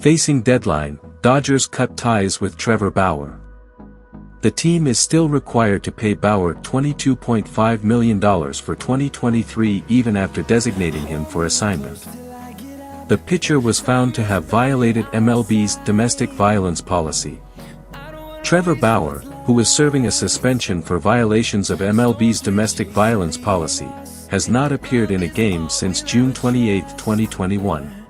Facing deadline, Dodgers cut ties with Trevor Bauer. The team is still required to pay Bauer $22.5 million for 2023 even after designating him for assignment. The pitcher was found to have violated MLB's domestic violence policy. Trevor Bauer, who was serving a suspension for violations of MLB's domestic violence policy, has not appeared in a game since June 28, 2021.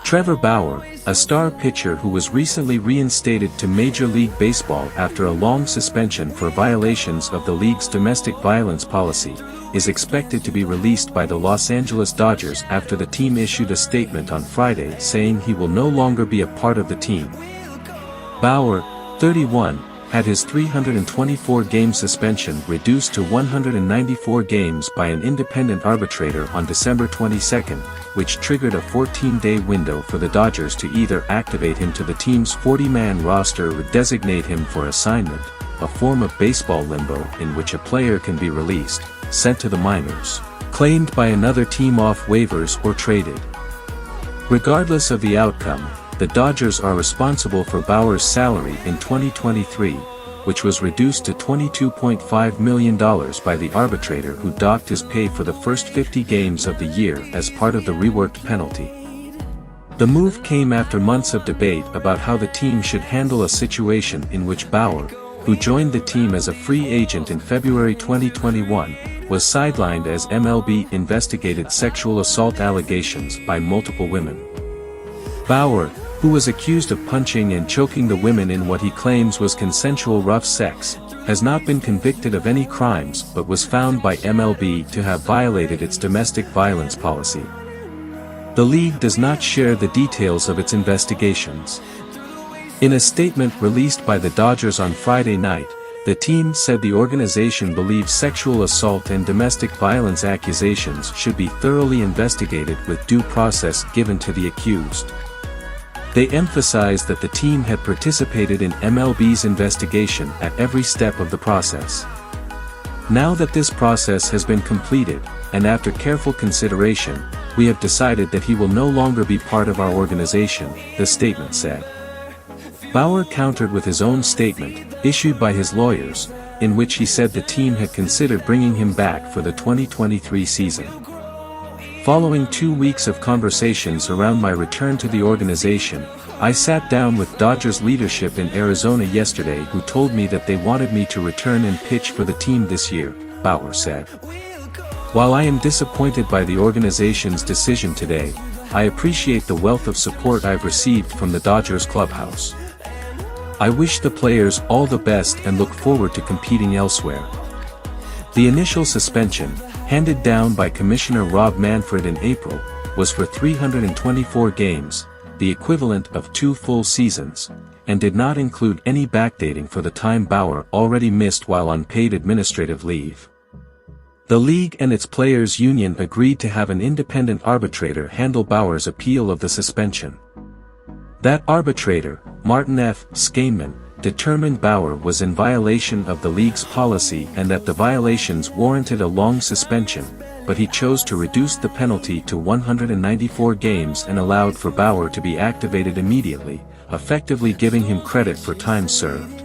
Trevor Bauer, a star pitcher who was recently reinstated to Major League Baseball after a long suspension for violations of the league's domestic violence policy, is expected to be released by the Los Angeles Dodgers after the team issued a statement on Friday saying he will no longer be a part of the team. Bauer, 31, had his 324-game suspension reduced to 194 games by an independent arbitrator on December 22, which triggered a 14-day window for the Dodgers to either activate him to the team's 40-man roster or designate him for assignment, a form of baseball limbo in which a player can be released, sent to the minors, claimed by another team off waivers or traded. Regardless of the outcome, the Dodgers are responsible for Bauer's salary in 2023, which was reduced to $22.5 million by the arbitrator who docked his pay for the first 50 games of the year as part of the reworked penalty. The move came after months of debate about how the team should handle a situation in which Bauer, who joined the team as a free agent in February 2021, was sidelined as MLB investigated sexual assault allegations by multiple women. Bauer, who was accused of punching and choking the women in what he claims was consensual rough sex, has not been convicted of any crimes but was found by MLB to have violated its domestic violence policy. The league does not share the details of its investigations. In a statement released by the Dodgers on Friday night, the team said the organization believes sexual assault and domestic violence accusations should be thoroughly investigated with due process given to the accused. They emphasized that the team had participated in MLB's investigation at every step of the process. Now that this process has been completed, and after careful consideration, we have decided that he will no longer be part of our organization, the statement said. Bauer countered with his own statement, issued by his lawyers, in which he said the team had considered bringing him back for the 2023 season. Following 2 weeks of conversations around my return to the organization, I sat down with Dodgers leadership in Arizona yesterday who told me that they wanted me to return and pitch for the team this year, Bauer said. While I am disappointed by the organization's decision today, I appreciate the wealth of support I've received from the Dodgers clubhouse. I wish the players all the best and look forward to competing elsewhere. The initial suspension, handed down by Commissioner Rob Manfred in April, was for 324 games, the equivalent of 2 full seasons, and did not include any backdating for the time Bauer already missed while on paid administrative leave. The league and its players' union agreed to have an independent arbitrator handle Bauer's appeal of the suspension. That arbitrator, Martin F. Skaneman, determined Bauer was in violation of the league's policy and that the violations warranted a long suspension, but he chose to reduce the penalty to 194 games and allowed for Bauer to be activated immediately, effectively giving him credit for time served.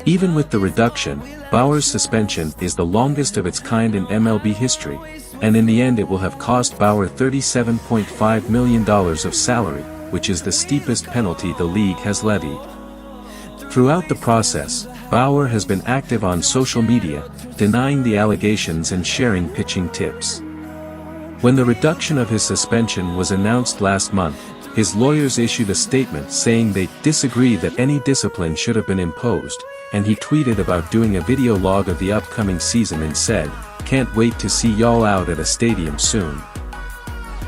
Even with the reduction, Bauer's suspension is the longest of its kind in MLB history, and in the end it will have cost Bauer $37.5 million of salary, which is the steepest penalty the league has levied. Throughout the process, Bauer has been active on social media, denying the allegations and sharing pitching tips. When the reduction of his suspension was announced last month, his lawyers issued a statement saying they disagree that any discipline should have been imposed, and he tweeted about doing a video log of the upcoming season and said, "Can't wait to see y'all out at a stadium soon."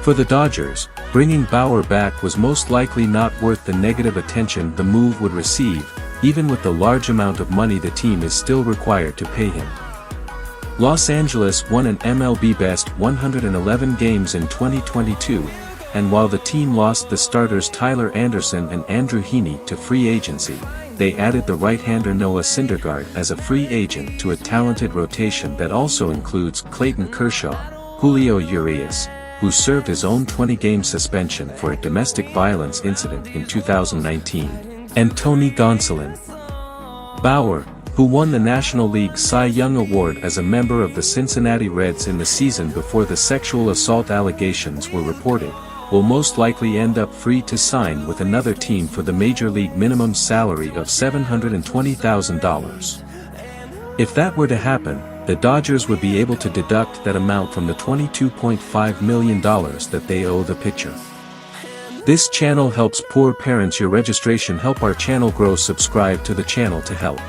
For the Dodgers, bringing Bauer back was most likely not worth the negative attention the move would receive, even with the large amount of money the team is still required to pay him. Los Angeles won an MLB best 111 games in 2022, and while the team lost the starters Tyler Anderson and Andrew Heaney to free agency, they added the right-hander Noah Syndergaard as a free agent to a talented rotation that also includes Clayton Kershaw, Julio Urias, who served his own 20-game suspension for a domestic violence incident in 2019, and Tony Gonsolin. Bauer, who won the National League Cy Young Award as a member of the Cincinnati Reds in the season before the sexual assault allegations were reported, will most likely end up free to sign with another team for the major league minimum salary of $720,000. If that were to happen, the Dodgers would be able to deduct that amount from the $22.5 million that they owe the pitcher. This channel helps poor parents. Your registration help our channel grow. Subscribe to the channel to help.